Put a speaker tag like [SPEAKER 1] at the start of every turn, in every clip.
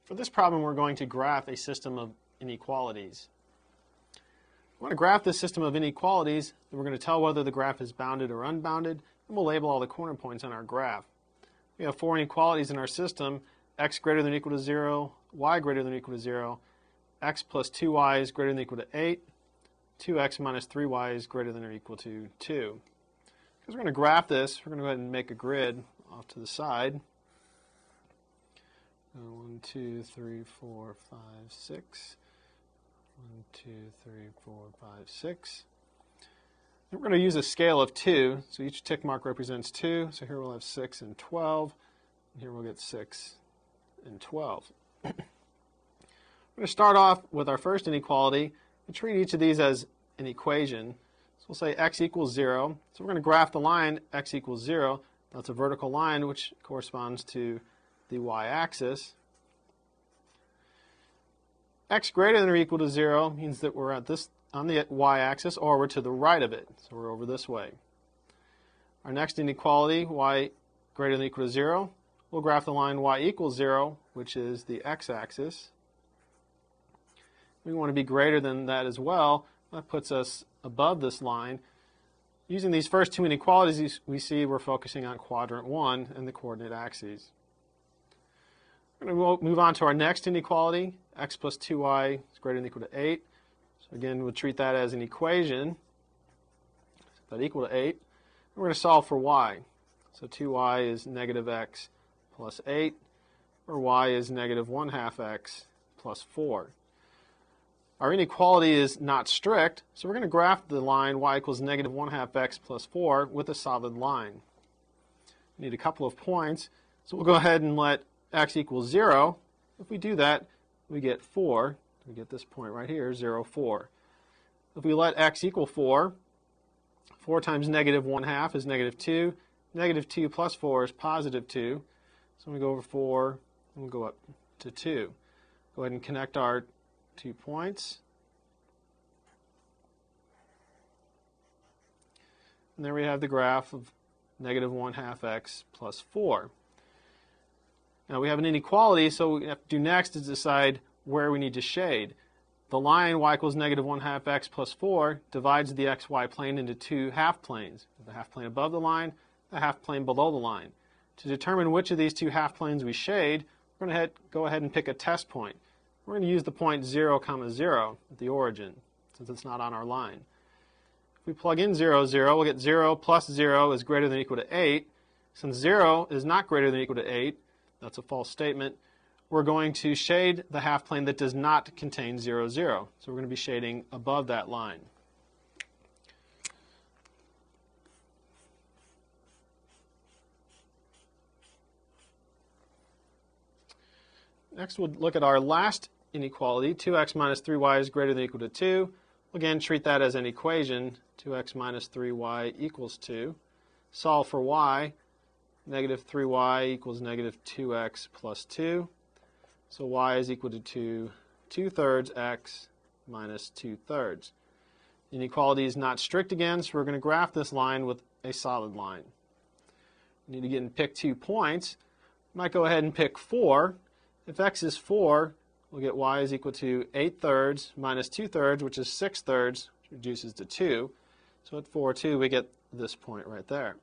[SPEAKER 1] For this problem, we're going to graph a system of inequalities. We want to graph this system of inequalities, and we're going to tell whether the graph is bounded or unbounded, and we'll label all the corner points on our graph. We have four inequalities in our system: x greater than or equal to 0, y greater than or equal to 0, x plus 2y is greater than or equal to 8, 2x minus 3y is greater than or equal to 2. Because we're going to graph this, we're going to go ahead and make a grid off to the side. 1, 2, 3, 4, 5, 6. 1, 2, 3, 4, 5, 6. And we're going to use a scale of 2, so each tick mark represents 2. So here we'll have 6 and 12, and here we'll get 6 and 12. We're going to start off with our first inequality and treat each of these as an equation. So we'll say x equals 0. So we're going to graph the line x equals 0. That's a vertical line which corresponds to the y-axis. X greater than or equal to 0 means that we're at this on the y-axis, or we're to the right of it, so we're over this way. Our next inequality, y greater than or equal to 0, we'll graph the line y equals 0, which is the x-axis. We want to be greater than that as well. That puts us above this line. Using these first two inequalities, we see we're focusing on quadrant 1 and the coordinate axes. We're going to move on to our next inequality. X plus 2y is greater than or equal to 8. So again, we'll treat that as an equation. Set that equal to 8. We're going to solve for y. So 2y is negative x plus 8, or y is negative 1/2 x plus 4. Our inequality is not strict, so we're going to graph the line y equals negative 1/2 x plus 4 with a solid line. We need a couple of points, so we'll go ahead and let x equals 0. If we do that, we get 4. We get this point right here, 0, 4. If we let x equal 4, 4 times negative 1/2 is negative 2. Negative 2 plus 4 is positive 2. So we go over 4, and we'll go up to 2. Go ahead and connect our 2 points. And there we have the graph of negative 1/2 x plus 4. Now we have an inequality, so what we have to do next is decide where we need to shade. The line y equals negative 1/2 x plus 4 divides the xy plane into two half planes. The half plane above the line, the half plane below the line. To determine which of these two half planes we shade, we're going to go ahead and pick a test point. We're going to use the point 0, 0 at the origin, since it's not on our line. If we plug in 0, 0, we'll get 0 plus 0 is greater than or equal to 8. Since 0 is not greater than or equal to 8, that's a false statement, we're going to shade the half plane that does not contain 0, 0. So we're going to be shading above that line. Next, we'll look at our last inequality. 2x minus 3y is greater than or equal to 2. We'll again treat that as an equation. 2x minus 3y equals 2. Solve for y. Negative 3y equals negative 2x plus 2. So y is equal to 2/3 x minus 2/3. The inequality is not strict again, so we're going to graph this line with a solid line. We need to get and pick 2 points. We might go ahead and pick 4. If x is 4, we'll get y is equal to 8/3 minus 2/3, which is 6/3, which reduces to 2. So at 4, 2, we get this point right there.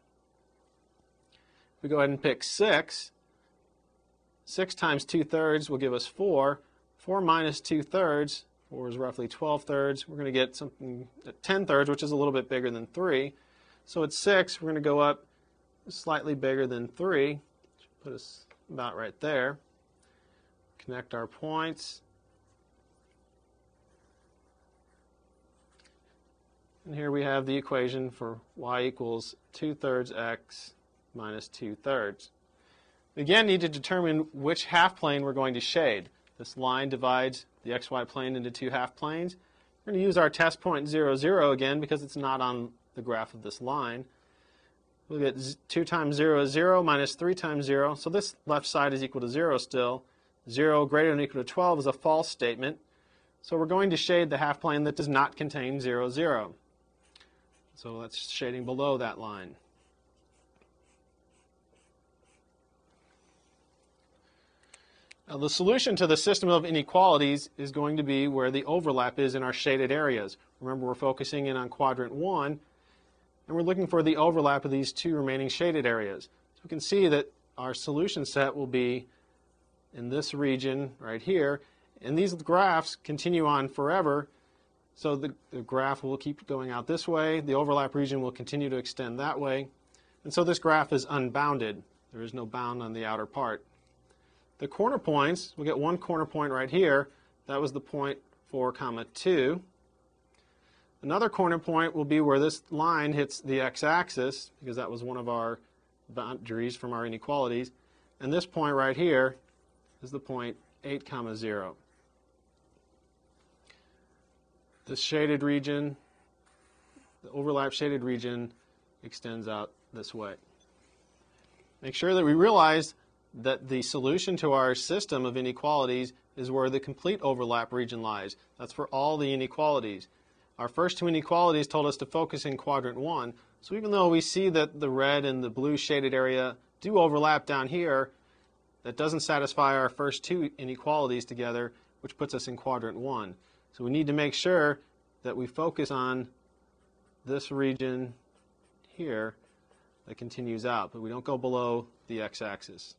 [SPEAKER 1] If we go ahead and pick 6, 6 times 2/3 will give us 4. 4 minus 2/3, 4 is roughly 12/3. We're going to get something at 10/3, which is a little bit bigger than 3. So at 6, we're going to go up slightly bigger than 3, which will put us about right there. Connect our points. And here we have the equation for y equals 2/3 x minus 2/3. We again need to determine which half plane we're going to shade. This line divides the xy plane into two half planes. We're going to use our test point 0, 0 again because it's not on the graph of this line. We'll get 2 times 0 is 0 minus 3 times 0. So this left side is equal to 0 still. 0 greater than or equal to 12 is a false statement. So we're going to shade the half plane that does not contain 0, 0. So that's shading below that line. The solution to the system of inequalities is going to be where the overlap is in our shaded areas. Remember, we're focusing in on quadrant 1, and we're looking for the overlap of these two remaining shaded areas. So we can see that our solution set will be in this region right here, and these graphs continue on forever. So the graph will keep going out this way, the overlap region will continue to extend that way, and so this graph is unbounded. There is no bound on the outer part. The corner points, we'll get one corner point right here. That was the point 4, 2. Another corner point will be where this line hits the x-axis, because that was one of our boundaries from our inequalities. And this point right here is the point 8, 0. This shaded region, the overlap shaded region, extends out this way. Make sure that we realize that the solution to our system of inequalities is where the complete overlap region lies. That's for all the inequalities. Our first two inequalities told us to focus in quadrant 1. So even though we see that the red and the blue shaded area do overlap down here, that doesn't satisfy our first two inequalities together, which puts us in quadrant 1. So we need to make sure that we focus on this region here that continues out, but we don't go below the x-axis.